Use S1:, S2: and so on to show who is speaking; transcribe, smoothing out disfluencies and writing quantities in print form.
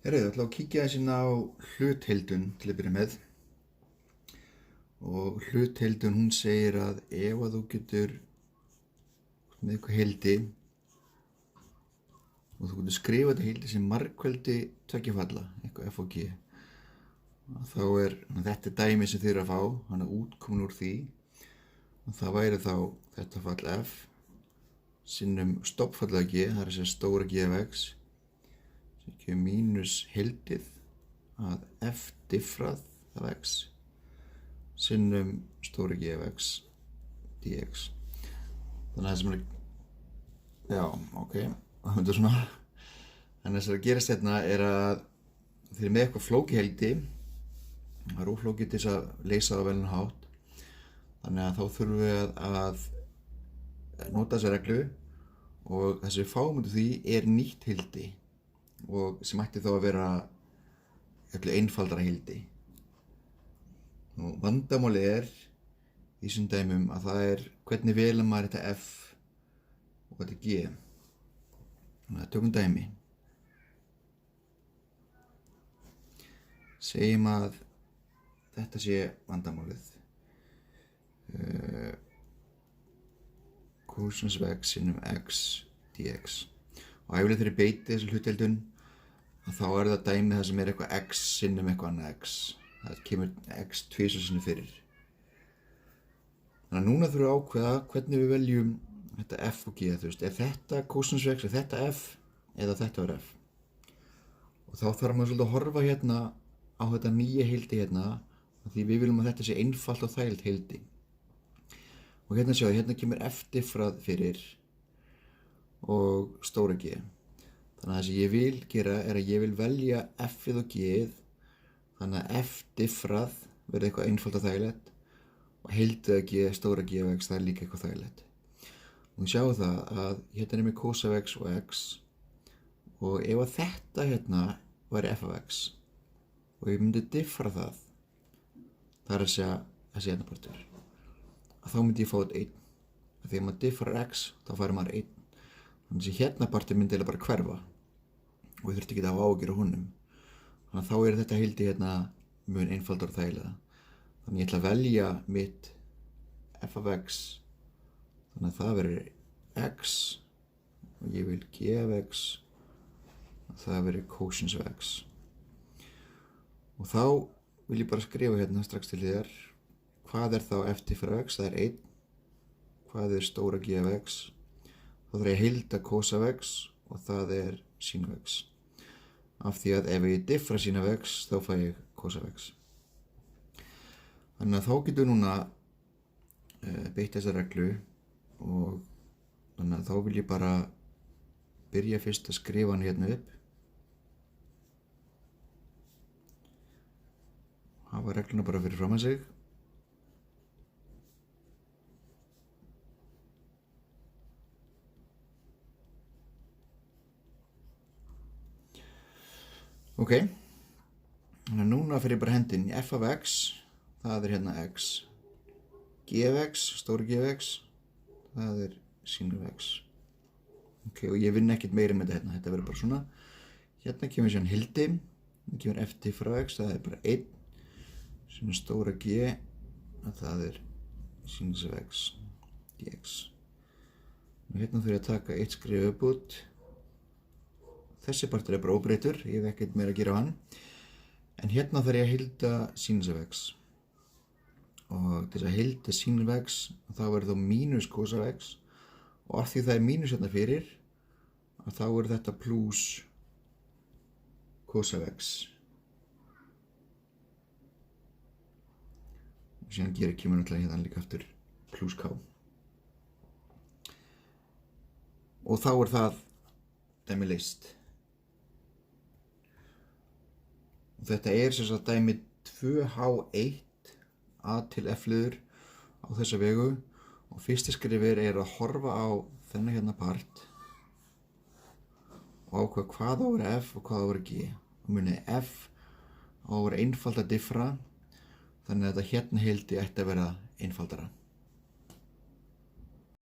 S1: Ég ætla að kíkja aðeins inn á hlutheildun til að byrja með. Og hlutheildun hún segir að ef að þú getur með eitthvað heildi og þú getur skrifað þetta heildi sem margfeldi tveggja falla, eitthvað f og g, þá þetta dæmi sem þið eru að fá, hann er útkomin úr því, og það væri þá þetta fall f sinnum stofnfallið g, það er að segja stóra g af x, sem gefur mínus heildið að f diffrað af x sinnum stóra g af x dx. Þannig að það sem er, já, ok, það myndir svona. Þannig að það sem er að gerast hérna er að þeir eru með eitthvað flókið heildi, það er óflókið til þess að leysa það á velinn hátt. Þannig að þá þurfum við að nota þessa reglu og það sem við fáum út af því er nýtt heildi og sem ætti þá að vera einfaldara heildi. Og vandamálið er í þessum dæmum að það er hvernig velur maður þetta f og þetta g. Þannig að tökum dæmi. Segjum að þetta sé vandamálið. Cosinus af x sinnum x dx. Og æfilega þegar ég beiti þessu hlutdeildun þá er það dæmi það sem er eitthvað x sinnum eitthvað annað x. Það kemur x tvisvar sinnum fyrir. Þannig að núna þurfum við að ákveða hvernig við veljum þetta f og g, þú veist, er þetta cosinus af x, er þetta f eða þetta er f. Og þá þarf maður svolítið að horfa hérna á þetta nýja heildi hérna, því við viljum að þetta sé einfalt og þægilegt heildi. Og hérna sjáðu, hérna kemur f diffrað fyrir og stóra g. Þannig að það sem ég vil gera er að ég vil velja f-ið og g-ið, þannig að f diffrað verði eitthvað einfalt og þægilegt og heildið að g, stóra g af x, það er líka eitthvað þægilegt. Og við sjáum það að hérna er með cos af x og x og ef að þetta hérna væri f af x og ég myndi diffra það, það er að segja þessi hérna partur, að þá myndi ég fá þetta 1. Þegar maður diffrar x, þá færi maður 1. Þannig að þessi hérna partur myndi eiginlega bara hverfa og ég þurfti ekki að hafa áhyggjur af honum. Þannig að þá er þetta heildi hérna mun einfaldara og þægilega. Þannig ég ætla að velja mitt f af x, þannig að það verður x og ég vil g af x og það verður cosinus af x. Og þá vil ég bara skrifa hérna strax til þér hvað er þá f diffrað af x, það er 1. Hvað er stóra g af x? Þá þarf ég að heilda cos af x og það er sin af x. Af því að ef ég diffra sin af x þá fæ ég cos af x. Þannig að þá getum við núna beitt þessa reglu og þannig að þá vil ég bara byrja fyrst að skrifa hann hérna upp. Hafa regluna bara fyrir fram að sig. Ok, þannig að núna fyrir ég bara hendin í f af x, það er hérna x, g af x, stóri g af x, það er sin af x. Ok, og ég vinn ekkert meira með þetta, þetta verður bara svona. Hérna kemur síðan heildi, hérna kemur f diffrað af x, það er bara 1, svona stóra g, það er sin af x, dx. Og hérna þurf ég að taka eitt skrif upp út. Þessi partur er bara óbreyttur, ég hef ekkert meira að gera á hann. En hérna þarf ég að heilda sinus af x. Og til þess að heilda sin af x, þá verður þá mínus cos af x. Og af því það er mínus hérna fyrir, þá er þetta pluss cos af x. Og síðan kemur náttúrulega hérna líka aftur pluss k. Og þá er það dæmi leyst. Og þetta er sem sagt dæmi 2h1 a til f-liður á þessa vegu og fyrsta skrifir er að horfa á þennan hérna part og ákveða hvað á að vera f og hvað á að vera g. Og munið f á að vera einfalt að diffra, þannig að þetta hérna heildi ætti að vera einfaldara.